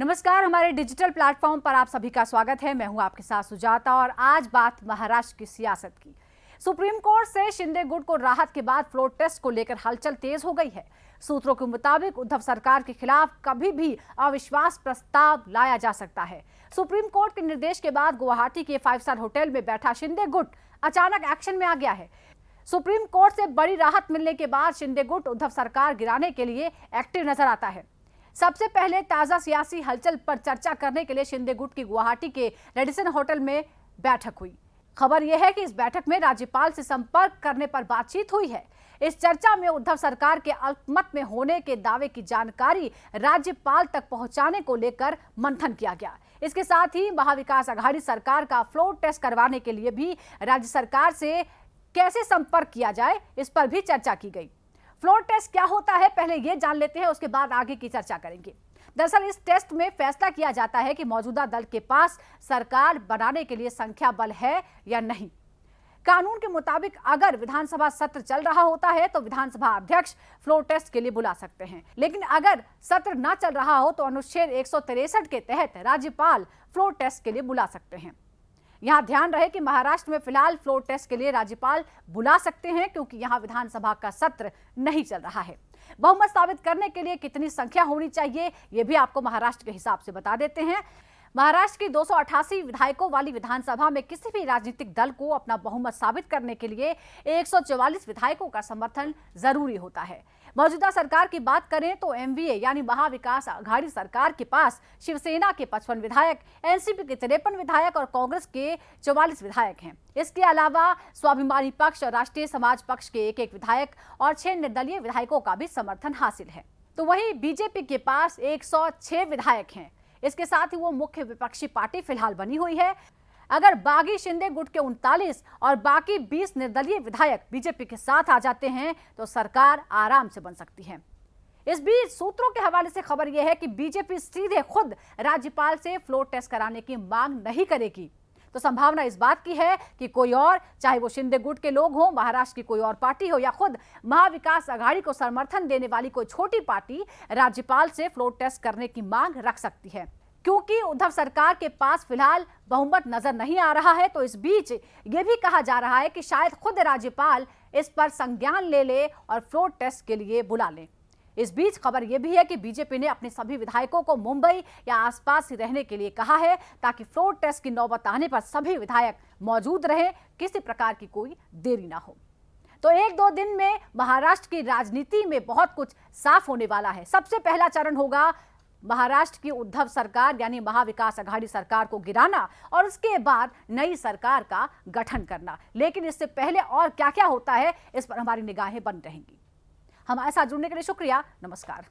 नमस्कार, हमारे digital platform पर आप सभी का स्वागत है। मैं हूं आपके साथ सुजाता और आज बात महाराष्ट्र की सियासत की। सुप्रीम कोर्ट से शिंदे गुट को राहत के बाद फ्लोर टेस्ट को लेकर हलचल तेज हो गई है। सूत्रों के मुताबिक उद्धव सरकार के खिलाफ कभी भी अविश्वास प्रस्ताव लाया जा सकता है। सुप्रीम कोर्ट के निर्देश के बाद गुवाहाटी के 5 स्टार होटल में बैठा शिंदे गुट अचानक एक्शन में आ गया है। सुप्रीम कोर्ट से बड़ी राहत मिलने के बाद शिंदे गुट उद्धव सरकार गिराने के लिए एक्टिव नजर आता है। सबसे पहले ताजा सियासी हलचल पर चर्चा करने के लिए शिंदे गुट की गुवाहाटी के रेडिसन होटल में बैठक हुई। खबर यह है कि इस बैठक में राज्यपाल से संपर्क करने पर बातचीत हुई है। इस चर्चा में उद्धव सरकार के अल्पमत में होने के दावे की जानकारी राज्यपाल तक पहुंचाने को लेकर मंथन किया गया। इसके साथ ही महाविकास आघाड़ी सरकार का फ्लोर टेस्ट करवाने के लिए भी राज्य सरकार से कैसे संपर्क किया जाए, इस पर भी चर्चा की गई। फ्लोर टेस्ट क्या होता है, पहले ये जान लेते हैं, उसके बाद आगे की चर्चा करेंगे। दरअसल इस टेस्ट में फैसला किया जाता है कि मौजूदा दल के पास सरकार बनाने के लिए संख्या बल है या नहीं। कानून के मुताबिक अगर विधानसभा सत्र चल रहा होता है तो विधानसभा अध्यक्ष फ्लोर टेस्ट के लिए बुला सकते हैं, लेकिन अगर सत्र न चल रहा हो तो अनुच्छेद 163 के तहत राज्यपाल फ्लोर टेस्ट के लिए बुला सकते हैं। यहां ध्यान रहे कि महाराष्ट्र में फिलहाल फ्लोर टेस्ट के लिए राज्यपाल बुला सकते हैं क्योंकि यहां विधानसभा का सत्र नहीं चल रहा है। बहुमत साबित करने के लिए कितनी संख्या होनी चाहिए, यह भी आपको महाराष्ट्र के हिसाब से बता देते हैं। महाराष्ट्र की 288 विधायकों वाली विधानसभा में किसी भी राजनीतिक दल को अपना बहुमत साबित करने के लिए 144 विधायकों का समर्थन जरूरी होता है। मौजूदा सरकार की बात करें तो एमवीए यानी महाविकास आघाड़ी सरकार के पास शिवसेना के 55 विधायक, एनसीपी के 53 विधायक और कांग्रेस के 44 विधायक हैं। इसके अलावा स्वाभिमानी पक्ष और राष्ट्रीय समाज पक्ष के एक विधायक और 6 निर्दलीय विधायकों का भी समर्थन हासिल है। तो वहीं बीजेपी के पास 106 विधायक हैं। इसके साथ ही वो मुख्य विपक्षी पार्टी फिलहाल बनी हुई है। अगर बागी शिंदे गुट के 39 और बाकी 20 निर्दलीय विधायक बीजेपी के साथ आ जाते हैं तो सरकार आराम से बन सकती है। इस बीच सूत्रों के हवाले से खबर यह है कि बीजेपी सीधे खुद राज्यपाल से फ्लोर टेस्ट कराने की मांग नहीं करेगी। तो संभावना इस बात की है कि कोई और, चाहे वो शिंदे गुट के लोग हों, महाराष्ट्र की कोई और पार्टी हो या खुद महाविकास आघाड़ी को समर्थन देने वाली कोई छोटी पार्टी, राज्यपाल से फ्लोर टेस्ट करने की मांग रख सकती है। क्योंकि उद्धव सरकार के पास फिलहाल बहुमत नजर नहीं आ रहा है, तो इस बीच ये भी कहा जा रहा है कि शायद खुद राज्यपाल इस पर संज्ञान ले और फ्लोर टेस्ट के लिए बुला लें। इस बीच खबर यह भी है कि बीजेपी ने अपने सभी विधायकों को मुंबई या आसपास ही रहने के लिए कहा है ताकि फ्लोर टेस्ट की नौबत आने पर सभी विधायक मौजूद रहें, किसी प्रकार की कोई देरी ना हो। तो 1-2 दिन में महाराष्ट्र की राजनीति में बहुत कुछ साफ होने वाला है। सबसे पहला चरण होगा महाराष्ट्र की उद्धव सरकार यानी महाविकास आघाड़ी सरकार को गिराना और उसके बाद नई सरकार का गठन करना। लेकिन इससे पहले और क्या क्या होता है, इस पर हमारी निगाहें बंद रहेंगी। हमारे साथ जुड़ने के लिए शुक्रिया। नमस्कार।